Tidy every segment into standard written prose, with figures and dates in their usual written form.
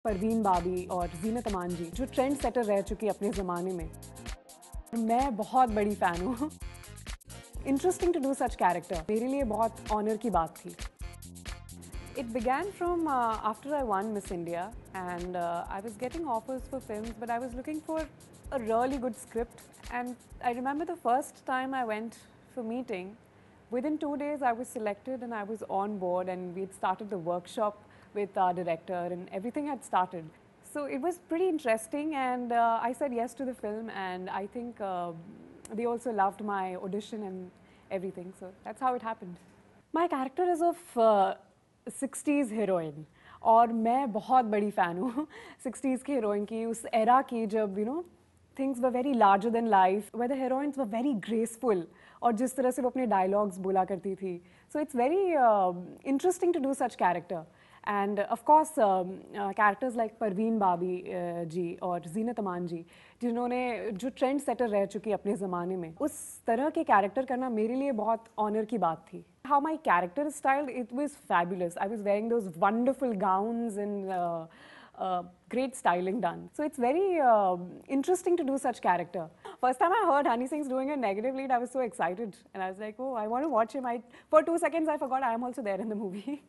परवीन बाबी और जीनत अमान जी जो trend setter रह चुकी अपने ज़माने में, मैं बहुत बड़ी फ़ैन हूँ। Interesting to do such character मेरे लिए बहुत ऑनर की बात थी। It began from after I won Miss India, and I was getting offers for films, but I was looking for a really good script. And I remember the first time I went for meeting, within 2 days I was selected and I was on board, and we had started the workshop with our director, and everything had started. So it was pretty interesting, and I said yes to the film, and I think they also loved my audition and everything. So that's how it happened. My character is of 60s heroine, और मैं बहुत बड़ी fan हूँ 60s की heroine की, उस era की जब things were very larger than life, where the heroines were very graceful, और जिस तरह से वो अपने dialogues बोला करती थी. So it's very interesting to do such character. And of course characters like Parveen बाबी जी और जीनत अमान जी जिन्होंने जो ट्रेंड सेटर रह चुकी अपने ज़माने में, उस तरह के कैरेक्टर करना मेरे लिए बहुत ऑनर की बात थी. How my character is styled, it was fabulous. I was wearing those wonderful gowns and great styling done. So it's very interesting to do such character. First time I heard Honey Singh's doing a negative lead, I was so excited. And I was like, oh, I want to watch him. For 2 seconds, I forgot I am also there in the movie.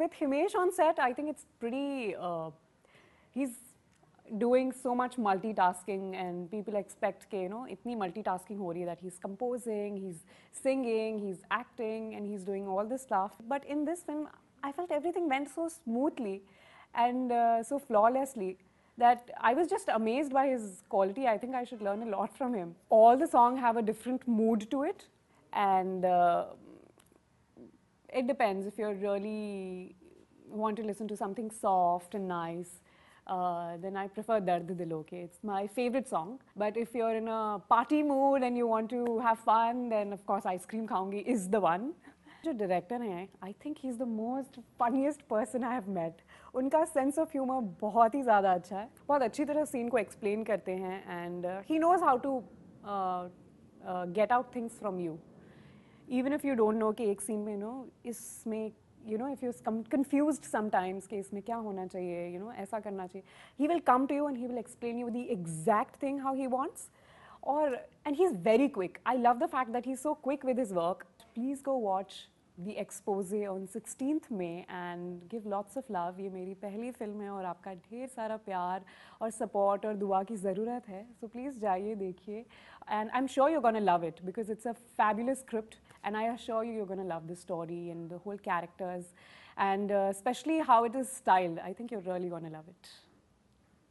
With Himesh on set, I think it's pretty, he's doing so much multitasking, and people expect कि इतनी multitasking हो रही है that he's composing, he's singing, he's acting, and he's doing all this stuff. But in this film, I felt everything went so smoothly and so flawlessly that I was just amazed by his quality. I think I should learn a lot from him. All the songs have a different mood to it, and it depends. If you really want to listen to something soft and nice, then I prefer Dard Dilo Ke. It's my favorite song. But if you're in a party mood and you want to have fun, then of course Ice Cream Khaungi is the one. जो director हैं, I think he's the most funniest person I have met. उनका sense of humor बहुत ही ज़्यादा अच्छा है. बहुत अच्छी तरह scene को explain करते हैं, and he knows how to get out things from you. Even if you don't know कि एक scene में इसमें if you're confused sometimes कि इसमें क्या होना चाहिए, ऐसा करना चाहिए, he will come to you and he will explain you the exact thing how he wants. And he's very quick. I love the fact that he's so quick with his work. Please go watch The Expose on 16th May and give lots of love. ये मेरी पहली film है और आपका ढेर सारा प्यार और support और दुआ की ज़रूरत है. So please जाइए देखिए. And I'm sure you're gonna love it because it's a fabulous script. And I assure you, you're going to love the story and the whole characters, and especially how it is styled. I think you're really going to love it.